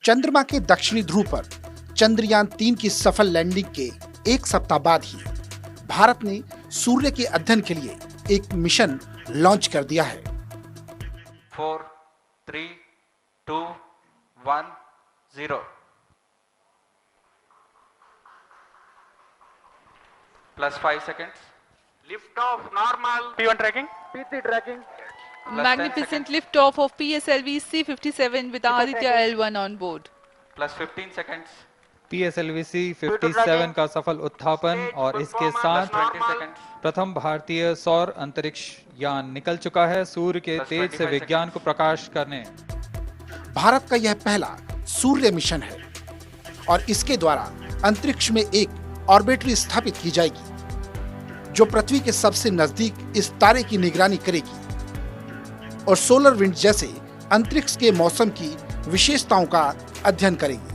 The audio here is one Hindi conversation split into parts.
चंद्रमा के दक्षिणी ध्रुव पर चंद्रयान-3 की सफल लैंडिंग के एक सप्ताह बाद ही भारत ने सूर्य के अध्ययन के लिए एक मिशन लॉन्च कर दिया है। 4, 3, 2, 1, 0. +5 seconds. Lift off normal. P1 tracking. PT tracking. Magnificent liftoff of PSLV C-57 with Aditya L1 on board. +15 seconds. PSLV C-57 का सफल उत्थापन और इसके साथ +20 seconds. प्रथम भारतीय सौर अंतरिक्ष यान निकल चुका है सूर्य के तेज से विज्ञान को प्रकाश करने। भारत का यह पहला सूर्य मिशन है और इसके द्वारा अंतरिक्ष में एक ऑर्बिटरी स्थापित की जाएगी जो पृथ्वी के सबसे नजदीक इस तारे की निगरानी करेगी और सोलर विंड जैसे अंतरिक्ष के मौसम की विशेषताओं का अध्ययन करेगी।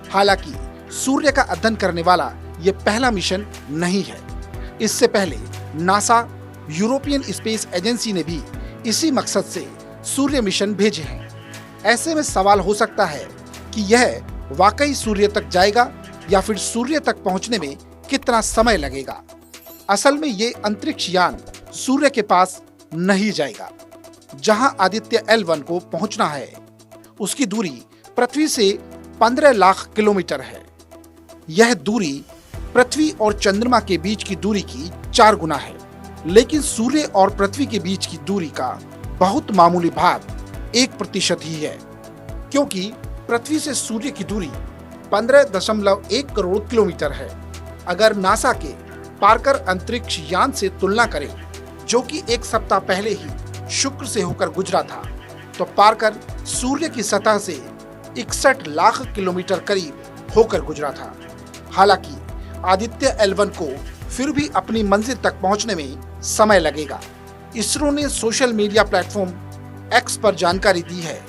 हालांकि सूर्य का अध्ययन करने वाला यह पहला मिशन नहीं है। इससे पहले नासा, यूरोपियन स्पेस एजेंसी ने भी इसी मकसद से सूर्य मिशन भेजे हैं। ऐसे में सवाल हो सकता है कि यह वाकई सूर्य तक जाएगा या फिर सूर्य तक पहुंचने में कितना समय लगेगा। असल में ये अंतरिक्ष यान सूर्य के पास नहीं जाएगा। जहां आदित्य L1 को पहुंचना है उसकी दूरी पृथ्वी से 15 लाख किलोमीटर है। यह दूरी पृथ्वी और चंद्रमा के बीच की दूरी की 4 गुना है, लेकिन सूर्य और पृथ्वी के बीच की दूरी का बहुत मामूली भाग 1% ही है, क्योंकि पृथ्वी से सूर्य की दूरी 15.1 करोड़ किलोमीटर है। अगर नासा के पार्कर अंतरिक्ष यान से तुलना करें, जो कि एक सप्ताह पहले ही शुक्र से होकर गुजरा था, तो पार्कर सूर्य की सतह से 61 लाख किलोमीटर करीब होकर गुजरा था। हालांकि आदित्य L1 को फिर भी अपनी मंजिल तक पहुंचने में समय लगेगा। इसरो ने सोशल मीडिया प्लेटफॉर्म X पर जानकारी दी है।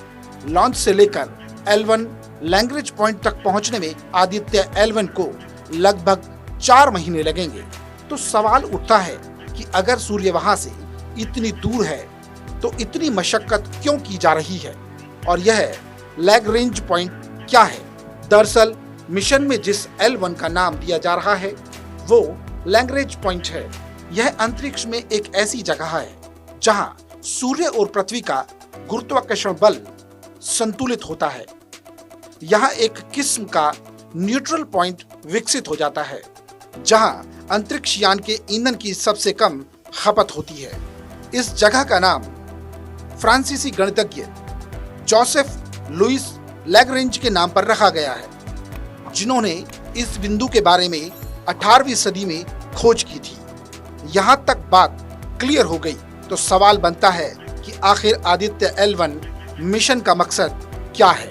लॉन्च से लेकर L1 लैग्रेंज पॉइंट तक पहुंचने में आदित्य L1 को लगभग 4 महीने लगेंगे। तो सवाल उठता है कि अगर सूर्य वहां से इतनी दूर है तो इतनी मशक्कत क्यों की जा रही है और यह लैग्रेंज पॉइंट क्या है? दरअसल मिशन में जिस L1 का नाम दिया जा रहा है वो लैग्रेंज पॉइंट है। यह अंतरिक्ष में एक ऐसी जगह है जहां सूर्य और पृथ्वी का गुरुत्वाकर्षण बल संतुलित होता है। यहाँ एक किस्म का न्यूट्रल पॉइंट विकसित हो जाता है जहां अंतरिक्ष यान के ईंधन की सबसे कम खपत होती है। इस जगह का नाम फ्रांसीसी गणितज्ञ जोसेफ लुइस लैग्रेंज के नाम पर रखा गया है, जिन्होंने इस बिंदु के बारे में 18वीं सदी में खोज की थी। यहाँ तक बात क्लियर हो गई तो सवाल बनता है कि आखिर आदित्य L1 मिशन का मकसद क्या है?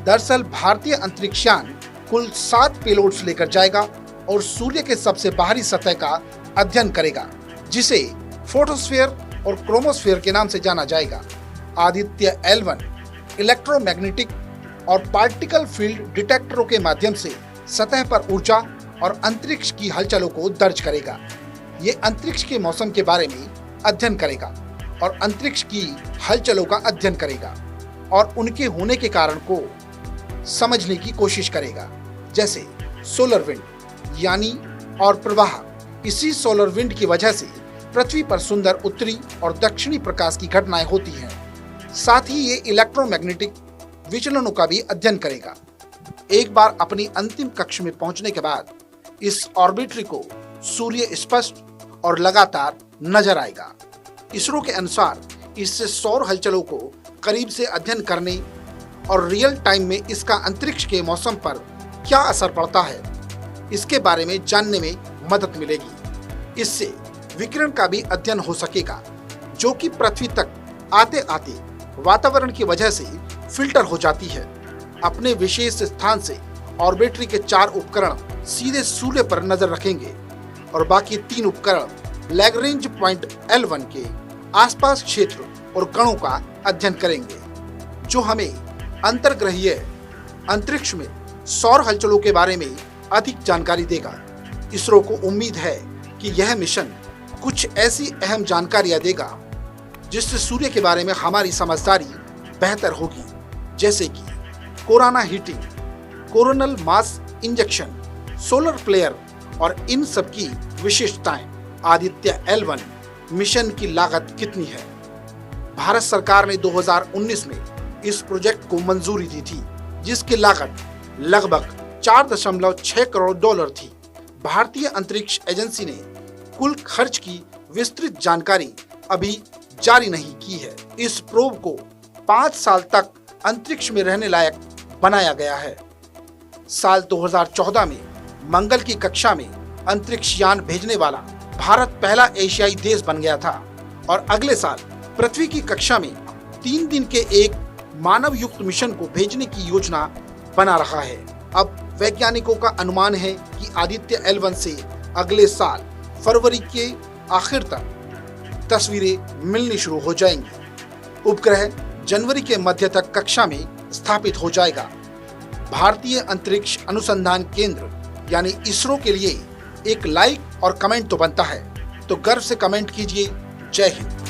दरअसल भारतीय अंतरिक्ष यान कुल 7 पेलोड्स लेकर जाएगा और सूर्य के सबसे बाहरी सतह का अध्ययन करेगा, जिसे फोटोस्फीयर और क्रोमोस्फीयर के नाम से जाना जाएगा। आदित्य L1 इलेक्ट्रोमैग्नेटिक और पार्टिकल फील्ड डिटेक्टरों के माध्यम से सतह पर ऊर्जा और अंतरिक्ष की हलचलों को दर्ज करेगा। ये अंतरिक्ष के मौसम के बारे में अध्ययन करेगा और अंतरिक्ष की हलचलों का अध्ययन करेगा और उनके होने के कारण को समझने की कोशिश करेगा, जैसे सोलर विंड यानी और प्रवाह। इसी सोलर विंड की वजह से पृथ्वी पर सुंदर उत्तरी और दक्षिणी प्रकाश की घटनाएं होती हैं। साथ ही ये इलेक्ट्रोमैग्नेटिक विचलनों का भी अध्ययन करेगा। एक बार अपनी अंतिम कक्ष में पहुंचने के बाद इस ऑर्बिटरी को सूर्य स्पष्ट और लगातार नजर आएगा। इसरो के अनुसार इससे सौर हलचलों को करीब से अध्ययन करने और रियल टाइम में इसका अंतरिक्ष के मौसम पर क्या असर पड़ता है, इसके बारे में जानने में मदद मिलेगी। इससे विकिरण का भी अध्ययन हो सकेगा, जो कि पृथ्वी तक आते आते वातावरण की वजह से फिल्टर हो जाती है। अपने विशेष स्थान से ऑर्बिटरी के 4 उपकरण सीधे सूर्य पर नजर रखेंगे और बाकी 3 उपकरण लैग्रेंज पॉइंट L1 के आसपास क्षेत्र और कणों का अध्ययन करेंगे, जो हमें अंतर्ग्रहीय अंतरिक्ष में सौर हलचलों के बारे में अधिक जानकारी देगा। इसरो को उम्मीद है कि यह मिशन कुछ ऐसी अहम जानकारियां देगा जिससे सूर्य के बारे में हमारी समझदारी बेहतर होगी, जैसे कि corona heating, coronal mass injection, solar flare और इन सब की विशिष्टताएं। आदित्य L1 मिशन की लागत कितनी है? भारत सरकार ने 2019 में इस प्रोजेक्ट को मंजूरी दी थी, जिसकी लागत लगभग 4.6 करोड़ डॉलर थी। भारतीय अंतरिक्ष एजेंसी ने कुल खर्च की विस्तृत जानकारी अभी जारी नहीं की है। इस प्रोब को 5 साल तक अंतरिक्ष में रहने लायक बनाया गया है। साल 2014 में मंगल की कक्षा में अंतरिक्ष यान भेजने वाला भारत पहला एशियाई देश बन गया था और अगले साल पृथ्वी की कक्षा में 3 दिन के एक मानव युक्त मिशन को भेजने की योजना बना रहा है। अब वैज्ञानिकों का अनुमान है कि आदित्य L1 से अगले साल फरवरी के आखिर तक तस्वीरें मिलनी शुरू हो जाएंगी। उपग्रह जनवरी के मध्य तक कक्षा में स्थापित हो जाएगा। भारतीय अंतरिक्ष अनुसंधान केंद्र यानी इसरो के लिए एक लाइक और कमेंट तो बनता है, तो गर्व से कमेंट कीजिए। जय हिंद।